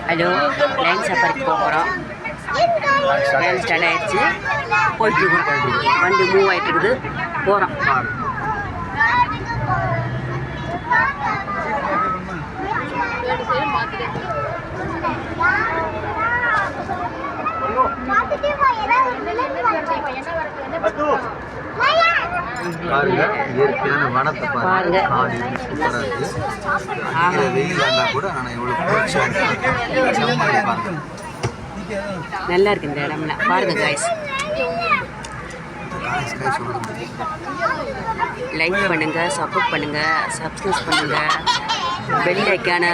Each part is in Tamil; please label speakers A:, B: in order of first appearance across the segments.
A: ஹலோ, லைன் சஃபாரிக்கு போகிறோம். வேலை ஸ்டார்ட் ஆகிடுச்சு, போயிட்டுருக்கோம். வண்டி மூவ் ஆகிட்டு இருக்குது, போகிறோம்.
B: பாருங்க, இயற்கையான வனத்தை பாருங்க. வெயில் வந்தா கூட ஆனா எவ்வளவு
A: நல்லா இருக்கு இந்த இடம்ல பாருங்க காய்ஸ். லைக் பண்ணுங்க, சப்போர்ட் பண்ணுங்க, சப்ஸ்கிரைப் பண்ணுங்க, பெல் ஐக்கான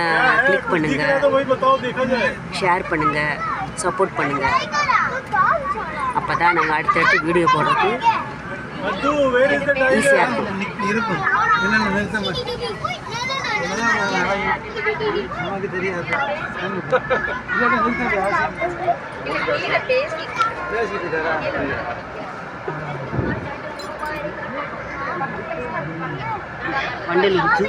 A: கிளிக் பண்ணுங்க, ஷேர் பண்ணுங்க, சப்போர்ட் பண்ணுங்க. அப்பதான் நாங்கள் அடுத்தடுத்து வீடியோ போடுறது ஈஸியாக இருக்கும்.
B: நமக்கு தெரியாது.
A: வண்டியில் இருக்கு.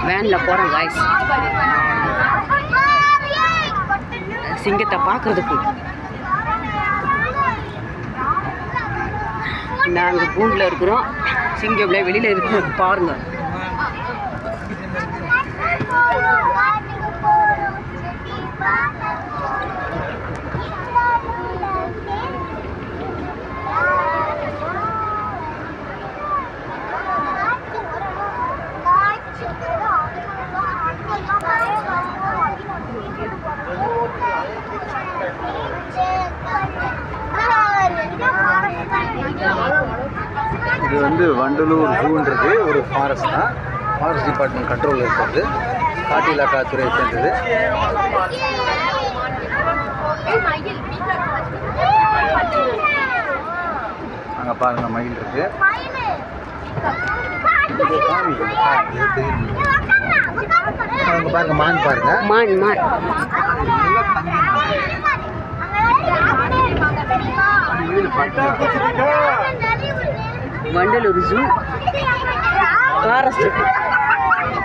A: வேன்ல போறோம் காய்ஸ், சிங்கத்தை பார்க்கறதுக்கு. நாங்கள் கூண்டில் இருக்கிறோம், சிங்கம் வெளியில் இருக்கு பாருங்க.
B: இது வந்து வண்டலூர் ஜூன்றது ஒரு ஃபாரஸ்ட் தான். ஃபாரஸ்ட் டிபார்ட்மெண்ட் கண்ட்ரோலில் இருக்கிறது, காட்டு இலாக்காத்துறை சேர்ந்தது. அங்கே பாருங்க மயில் இருக்கு. அங்கே பாருங்க மான், பாருங்க
A: மான் மான். வண்டலூர் ஜூ ஃபாரஸ்ட்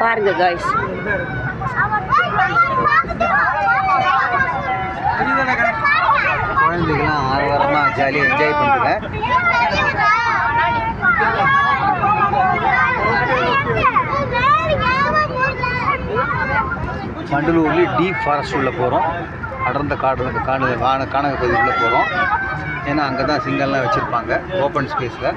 A: பாருங்க காய்ஸ்.
B: குழந்தைகள்லாம் ஆரவாரமாக ஜாலியாக என்ஜாய் பண்ணுங்க. வண்டலூர்லேயே டீப் ஃபாரஸ்ட் உள்ள போகிறோம். அடர்ந்த கானக பகுதிக்குள்ளே போகிறோம். ஏன்னா அங்கே தான் சிங்கம்லாம் வச்சுருப்பாங்க ஓப்பன் ஸ்பேஸில்.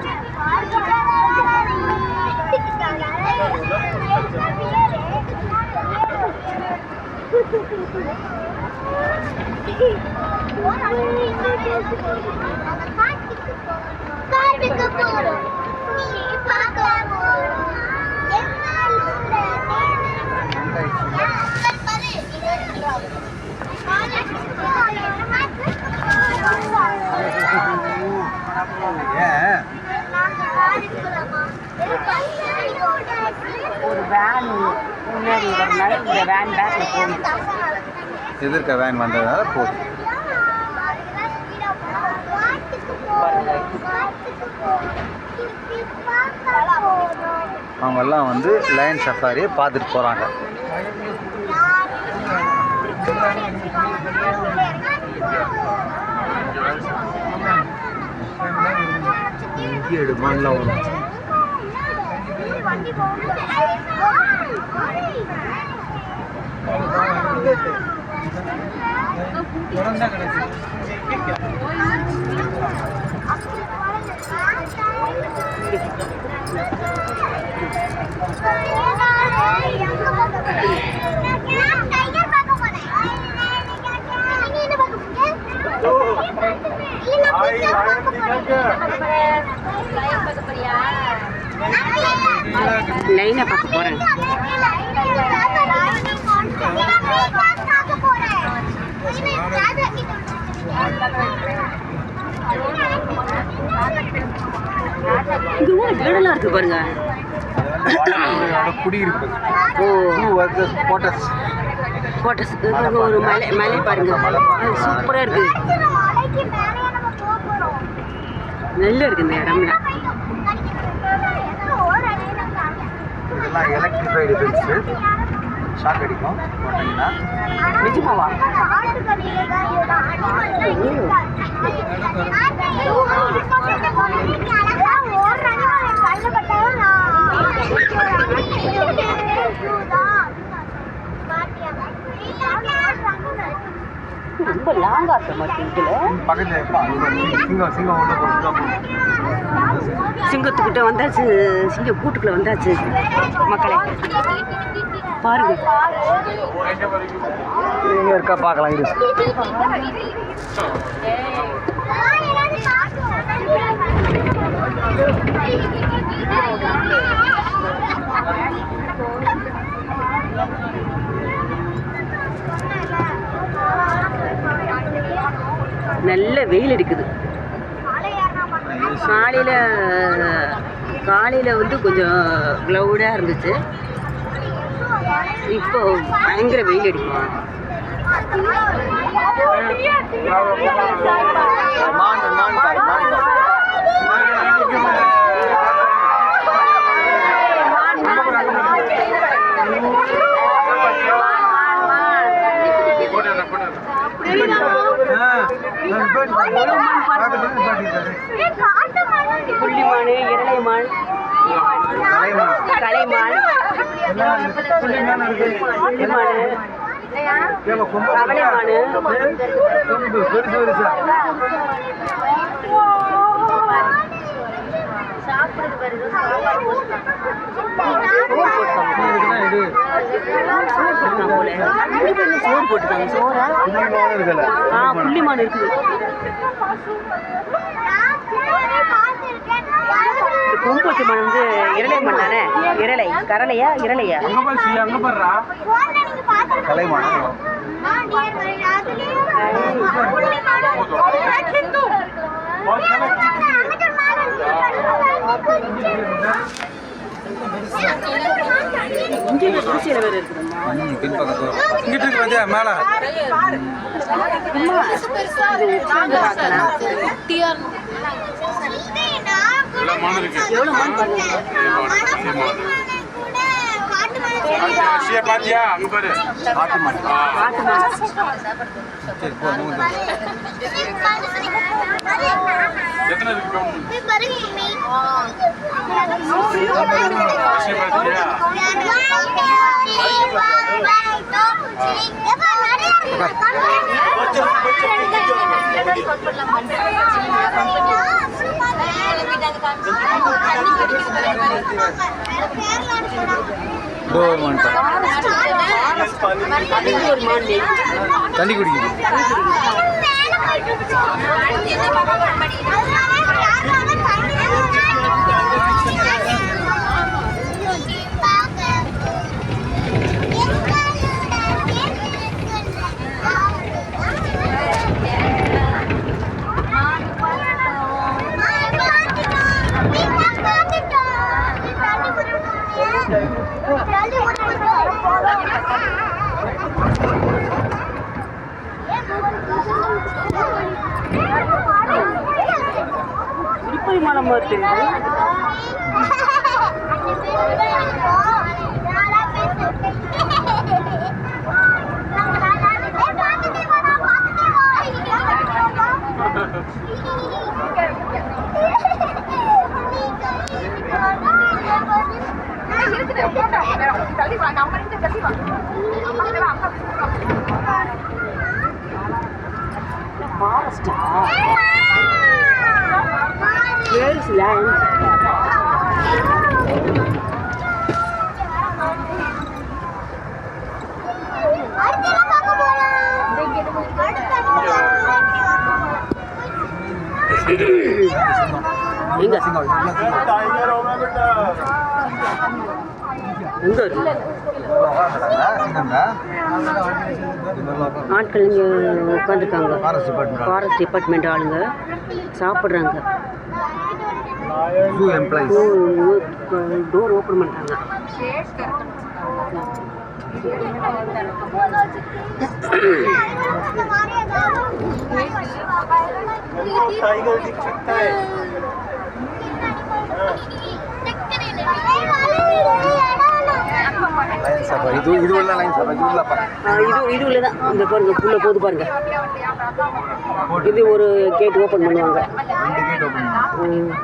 A: ஒரு வேன் முன்னாடி வரனால இந்த வேன் பேக்ல போகும்.
B: எதிர்க்க வேன் வந்ததுனால போதும். அவங்கெல்லாம் வந்து லைன் சஃபாரியை பார்த்துட்டு போகிறாங்க. இங்கே மண்ணில் வரும்.
A: லைனை பார்க்க போகிறேன். பாருங்க.
B: குடியிருப்பு.
A: ஓ
B: கோட்டஸ்.
A: கோட்டஸ் ஒரு மலை பாருங்க, சூப்பராக இருக்கு. நல்லா இருக்கு இந்த இடம்லாம்.
B: இதெல்லாம் எலக்ட்ரிஃபைடு பென்ஸு. ஷாக் அடிக்கும் போட்டிங்கன்னா.
A: நிஜமாவா? ரொம்ப லாங்கா இருக்க மாட்டேங்குதுல. சிங்கத்துக்கிட்ட வந்தாச்சு, சிங்க கூட்டுக்குள்ள வந்தாச்சு மக்களே. பாருங்க
B: எங்க இருக்கா பார்க்கலாம். இது
A: நல்ல வெயில் அடிக்குது. காலையில் வந்து கொஞ்சம் க்ளவுடாக இருந்துச்சு, இப்போ பயங்கர வெயில் அடிக்கும். புள்ளிமான், இரளைமான், கலைமான், கவலைமான், சோறு போட்டுருக்காங்க. சோறா? புள்ளிமான் இருக்குது. கொம்பூச்சி மண் வந்து இரளை மண் தானே? இரளை கரளையா இரளையா?
B: கலைமான்.
C: பாத்தியா அங்க பாரு. எத்தனை இருக்கு?
B: தண்ணி குடிக்குது.
A: மனம் தெரியுது. Forest. Where is land? ஆட்கள் இங்கே உட்காந்துருக்காங்க. ஃபாரஸ்ட் டிபார்ட்மெண்ட் ஆளுங்க சாப்பிட்றாங்க.
B: Zoo employees.
A: டோர் ஓப்பன் பண்ணுறாங்க.
D: टाइगर दिख सकता है.
B: Lion safari. இது உள்ள லயன் சஃபாரி. இது உள்ள பாருங்க.
A: இது உள்ள தான் இந்த பாருங்க உள்ள போது பாருங்க. இது ஒரு கேட் ஓப்பன் பண்ணுவாங்க.
B: 2 கேட் ஓப்பன் பண்ணுவாங்க. அது ஓப்பன் பண்ணுவாங்க.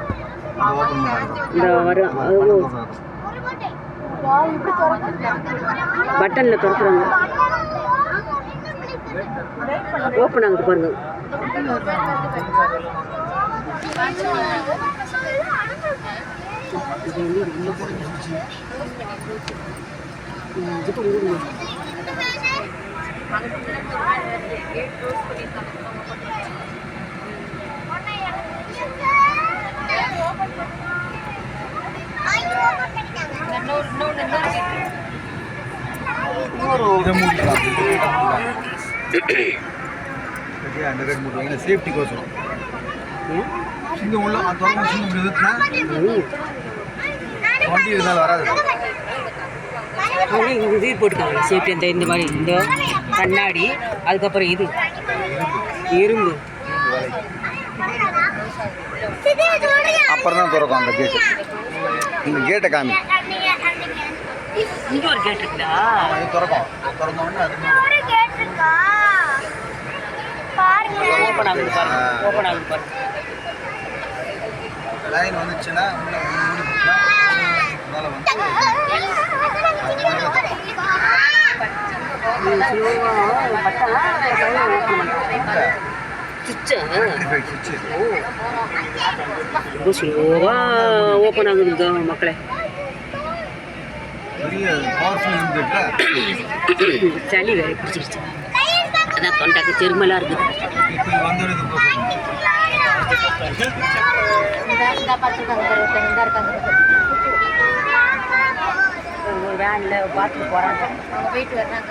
A: இந்த வர பட்டனில் திறக்கிறாங்க. ஓப்பன் ஆகுது பாருங்க.
B: அந்த கேட் மூடுவாங்க சேஃப்டி கோசரம். சிங்கம் உள்ள திறந்து சிங்கம் எதிர்த்துனா வண்டி இருந்தாலும் வராது.
A: இது போட்டுருக்காங்க சேஃப்டி. அந்த இந்த மாதிரி இந்த கண்ணாடி, அதுக்கப்புறம் இது இரும்பு.
B: அப்புறம் தான் திறக்கும் அந்த கேட்டு. இந்த கேட்டை காமி.
A: இங்கே ஒரு கேட் இருக்குதா?
B: அது திறக்கும். திறந்தோடனே அது
A: ஓப்பன் ஆகுது பாருங்க. ஓப்பன் ஆகுது பாருங்க.
B: லைன் வந்துச்சுன்னா உள்ள மூடினா மேலே வந்து
A: ஸ்லோவாக ஓப்பன் ஆகுதுங்க மக்களே.
B: பெரிய பவர்ஃபுல் இருந்துட்டு
A: சளி வேற பிடிச்சிருச்சு. அதான் தொண்டாக்கு செருமலாக இருக்குது.
B: இப்போ வந்துடுது.
A: ஒரு வேனில் பார்த்துட்டு போகிறாங்க.
E: அவங்க போயிட்டு வர்றாங்க.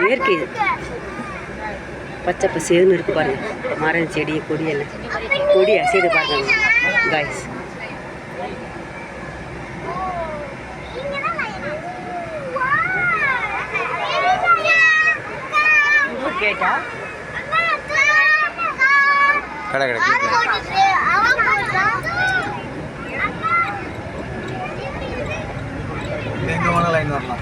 A: இயற்கை பச்சை பசேன்னு இருக்கு பாருங்க. மரம் செடி கொடியெல்லாம் கொடி அசைது பாருங்க காய்ஸ். கேட்டா
B: கடை எங்கே வேணாலும் லைன் வரலாம்.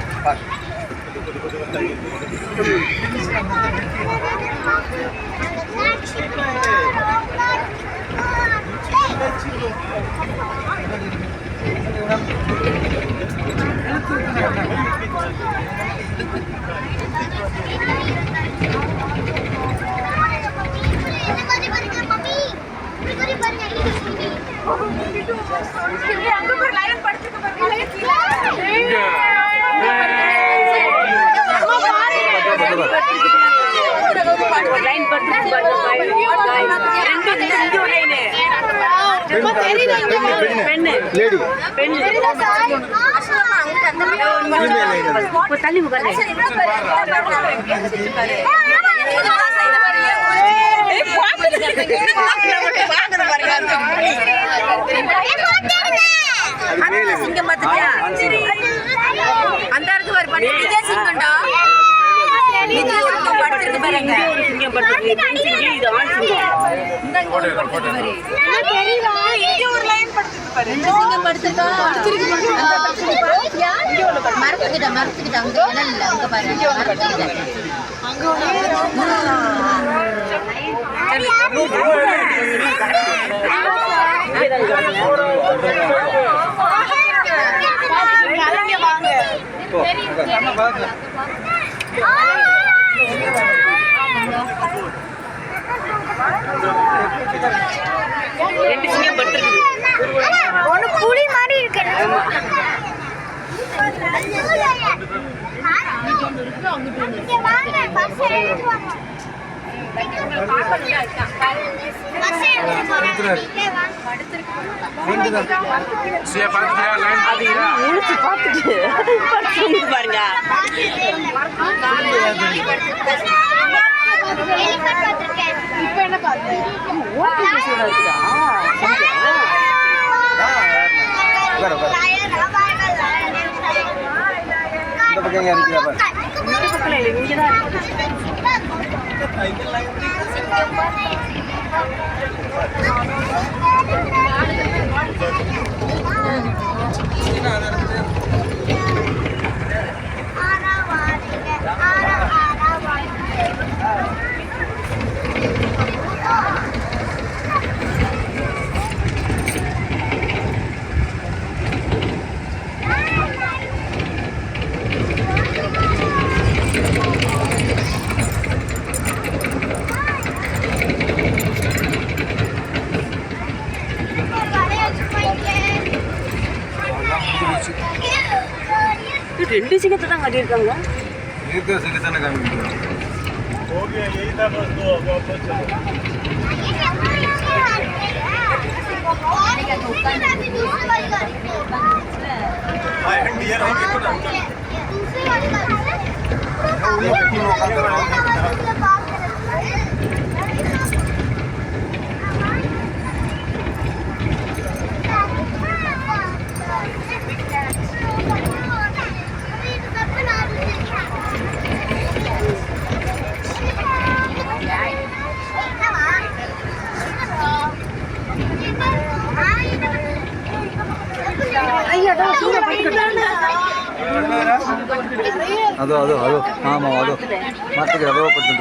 A: தள்ளி உட்காந்து சிங்கம் பார்த்துட்டியா? அந்த இடத்துக்கு ஒரு பண்ணி சிங்கம்டா. சிங்கம் படுத்துருக்கு பாருங்க. சிங்கம் படுத்துருக்கு. இது ஆண் சிங்கம்.
E: மரத்துக்கிட்ட அங்க இடம் இல்லை. அங்க பாருங்க.
A: ரெண்டு சிங்கம் படுத்துருக்கு.
E: ஒண்ணு புலி மாதிரி இருக்கு.
C: சியா பாத்தியா லைன்
A: அது இன்னும் முழிச்சு பார்த்துட்டு படுத்து பாருங்க.
E: இப்ப என்ன பார்த்தேன்
A: ஓட்டு சூடா இருக்குதா?
B: இந்த பக்கம் எங்க இருக்கிறா பாரு.
A: இந்த பக்கம் இல்லை, இங்கே தான் இருக்குது. ரெண்டு சிங்கத்தை தான் கட்டியிருக்காங்க.
B: இருக்கிற சிங்கத்தானே காமிக்கிறோம்.
D: हो गया यही था बस दो वापस चलो
B: அதோ அதோ அதோ ஆமாம் அதோ மாட்டுக்கு அதோ பட்டு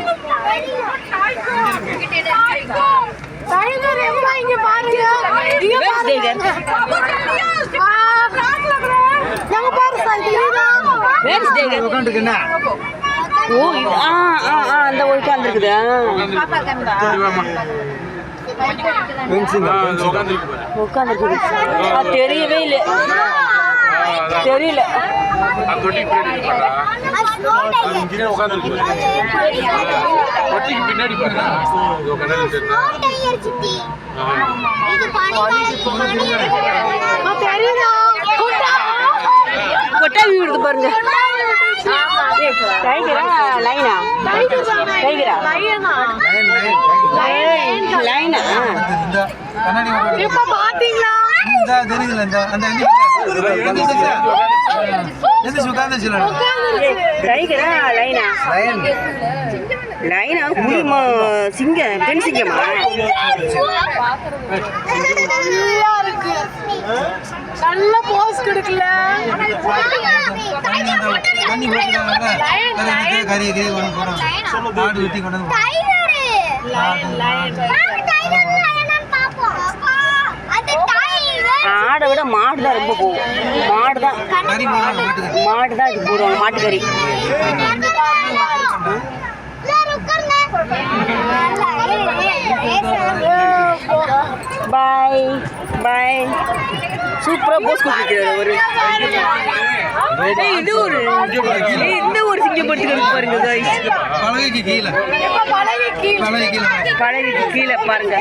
B: உட்காந்துருக்கு என்ன
A: ஓ அந்த உட்கார்ந்து இருக்குது. உட்கார்ந்து தெரியவே இல்லை, தெரியல.
C: பின்னாடி
A: கொட்டாவி விடுது பாருங்க. டைகரா லைனா? டைகரா லைனா?
E: இப்ப பாத்தீங்களா
B: தெரியுதுல அந்த
A: டைகரா லைனா? லைனா புலிமா சிங்கம், பெண் சிங்கமா?
E: நல்ல போஸ் கொடுக்கல.
A: ஆடை விட மாடு தான் ரொம்ப போகும். மாடு தான் இது போடுவாங்க, மாட்டுக்கறி. பாய் பாய். சூப்பரா போஸ் கொடுத்துருக்காரு ஒரு. இது ஒரு இந்த ஒரு சிங்கம் படுத்துக்கிறது பாருங்க guys.
B: பழகைக்கு கீழே
A: பழகிக்கு கீழே பாருங்க.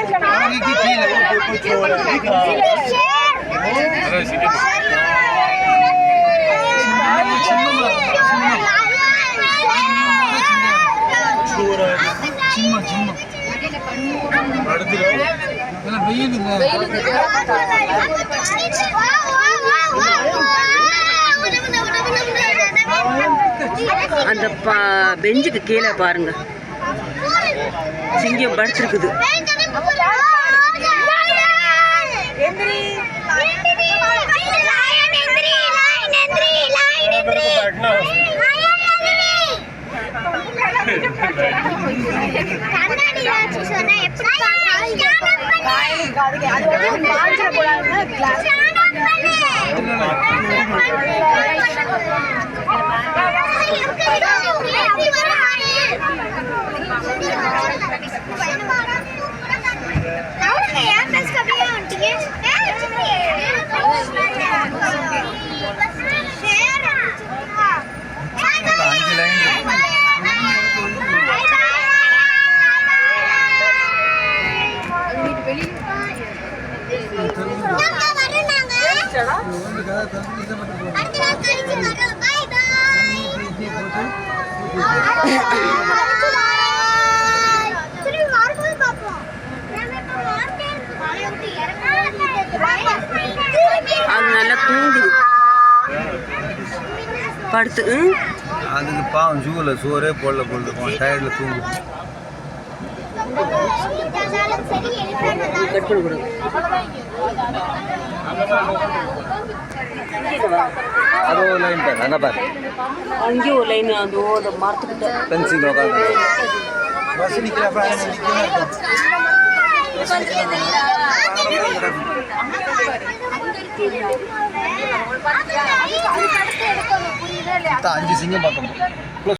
A: அந்த பெஞ்சுக்கு கீழே பாருங்க சிங்கம் படுத்திருக்குது. அது நல்லா தூங்குது படுத்து.
B: அதுக்கு பாவம் ஜூவில் சோறே போடல டயர்டில் தூங்குது.
A: கட் பண்ணக்கூடாது.
B: அது ஒரு லைன் பாரு, அங்கே பாரு,
A: அங்கேயும் ஒரு லைன் அதோ அந்த மரத்துக்கிட்ட
B: பென்சில் உட்காந்து பஸ் நிற்கிறப்ப நிற்கிறேன். 5 சிங்கம் பார்த்தோம்.